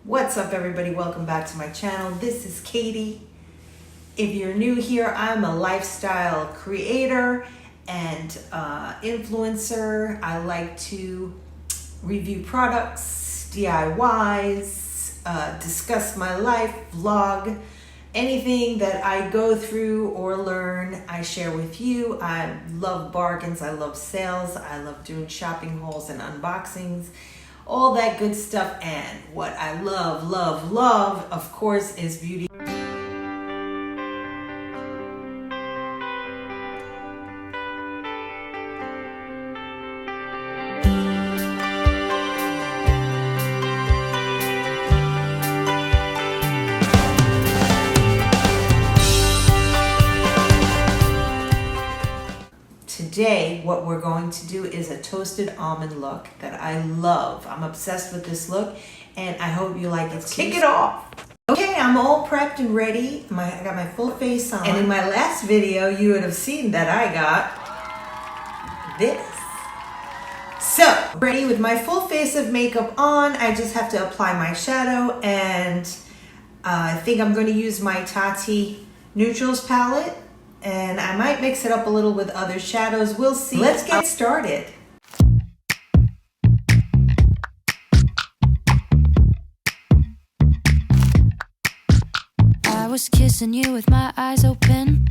What's up, everybody? Welcome back to my channel. This is Katie. If you're new here, I'm a lifestyle creator and influencer. I like to review products, DIYs, discuss my life, vlog, anything that I go through or learn, I share with you. I love bargains, I love sales, I love doing shopping hauls and unboxings, all that good stuff. And what I love, of course, is beauty. Today, what we're going to do is a toasted almond look that I love. I'm obsessed with this look, and I hope you like it. Let's kick it off. Okay, I'm all prepped and ready. I got my full face on. And in my last video, you would have seen that I got this. So, ready with my full face of makeup on. I just have to apply my shadow, and I think I'm going to use my Tati Neutrals palette. And I might mix it up a little with other shadows. We'll see. Let's get started. I was kissing you with my eyes open,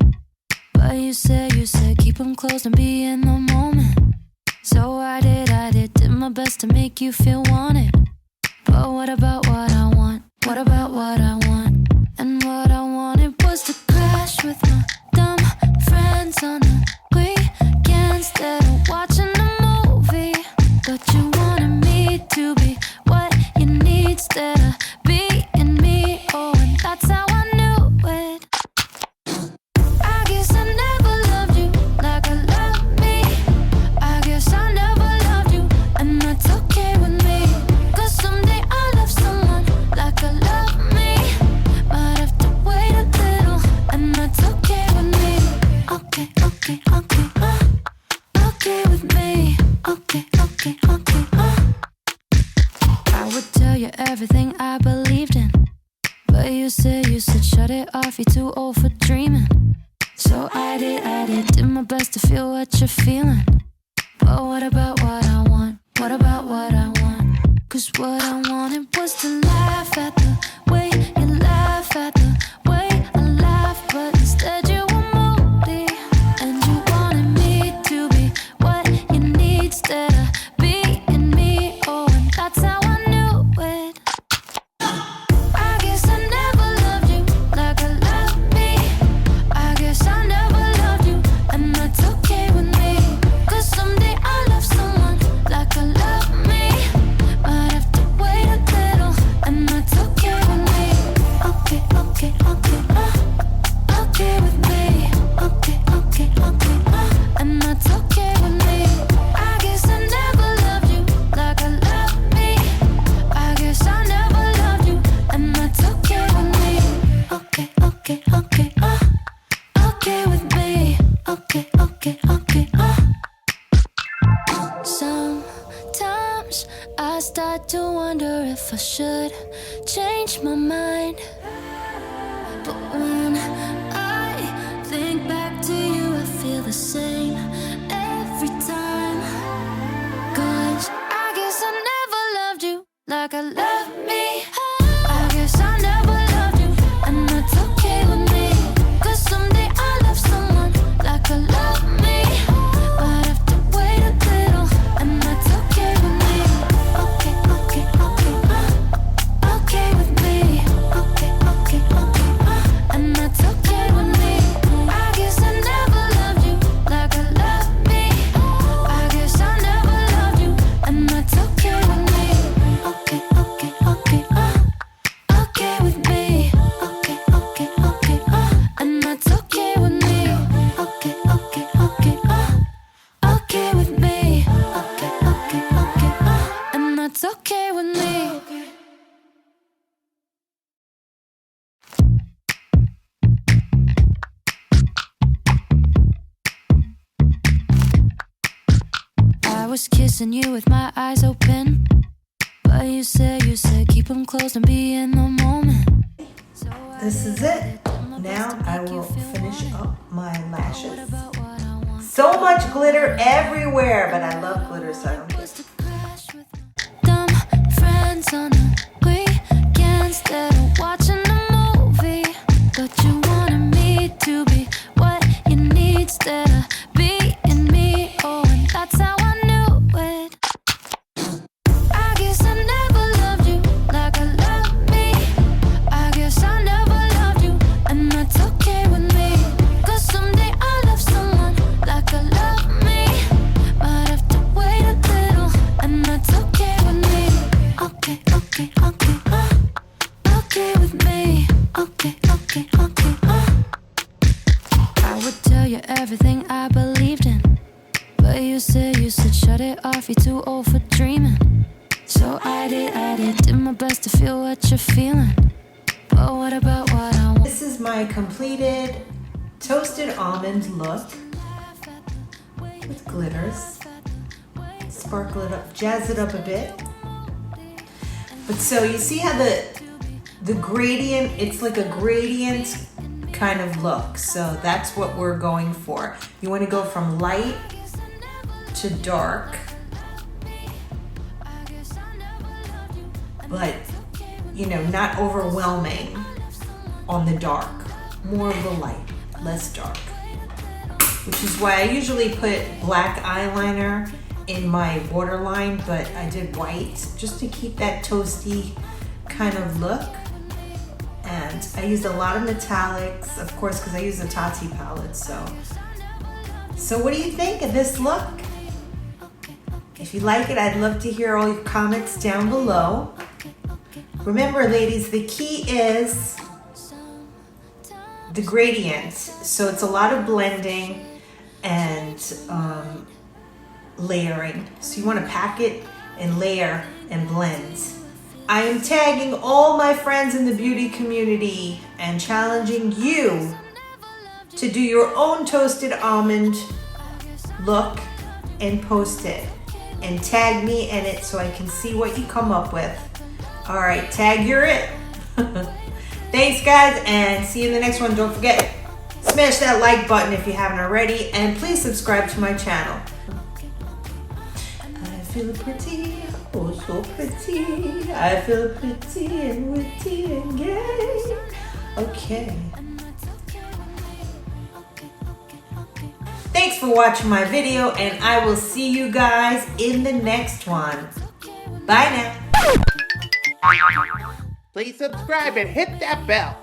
but you said keep them closed and be in the moment. So I did my best to make you feel wanted. But what about what I want? What about what I want? And what I wanted was to crash with my dumb friends on the weekend instead of watching a movie. But you wanted me to be what you need instead of being me. Oh, and that's how I knew it. I guess I never loved you like I love me. I guess I never loved you, and that's okay with me. Cause someday I'll love someone like I love me. Might have to wait a little, and that's okay with me. Okay with me. Okay. I would tell you everything I believed in, but you said shut it off, you're too old for dreaming. So I did my best to feel what you're feeling. But what about what I want? What about what I want? Cause what I wanted was to laugh at the way you laugh at the way I laugh. But instead you were moody, and you wanted me to be what you need instead of being me. Oh, and that's how I knew it. I guess I never loved you like I love me. I guess I never loved you, and that's okay with me. Cause someday I'll love someone like I love me. Might have to wait a little, and that's okay with me. Okay with me. Okay, and that's okay with me. I guess I never loved you like I love me. I guess I never loved you, and that's okay with me. Okay with me. Okay. Sometimes I start to wonder if I should change my mind. But when I think back to you, I feel the same every time. Cause I guess I never loved you like I love me. I guess I never loved you, and that's okay with me. Cause someday I'll love someone like I love me. Might have to wait a little, and that's okay with me. Okay with me. And that's okay with me. I guess I never loved you like I love me. I guess I never loved you, and that's okay with me. Okay with me. And that's okay with me. Okay with me. And that's okay with me. I was kissing you with my eyes open, but you said keep them closed and be in the moment. This is it. Now I will finish up my lashes. So much glitter everywhere, but I love glitter, so I don't care. Dumb friends on the weekend instead of watching a movie. But you wanted me to be what you need instead of being me. Oh, and that's how I knew it. I guess I never loved you like I love me. I guess I never loved you, and that's okay with me. Cause someday I'll love someone like I love me. Might have to wait a little, and that's okay with me. Okay, okay, okay, okay with me. Okay, okay, okay, I would tell you everything I believed in, but you said shut it off, you're too old for dreaming. So I did my best to feel what you're feeling. But what about what I want? This is my completed toasted almond look with glitters. Sparkle it up, jazz it up a bit. But so you see how the gradient, it's like a gradient kind of look. So that's what we're going for. You want to go from light to dark, but you know, not overwhelming on the dark. More of the light, less dark. Which is why I usually put black eyeliner in my waterline, but I did white just to keep that toasty kind of look. And I used a lot of metallics, of course, because I use the Tati palette. So what do you think of this look? If you like it, I'd love to hear all your comments down below. Remember, ladies, the key is the gradient. So it's a lot of blending and layering. So you want to pack it and layer and blend. I am tagging all my friends in the beauty community and challenging you to do your own toasted almond look and post it. And tag me in it so I can see what you come up with. All right, tag you're it. Thanks, guys, and see you in the next one. Don't forget, smash that like button if you haven't already, and please subscribe to my channel. I feel pretty, oh so pretty. I feel pretty and witty and gay. Okay. Thanks for watching my video, and I will see you guys in the next one. Bye now. Please subscribe and hit that bell.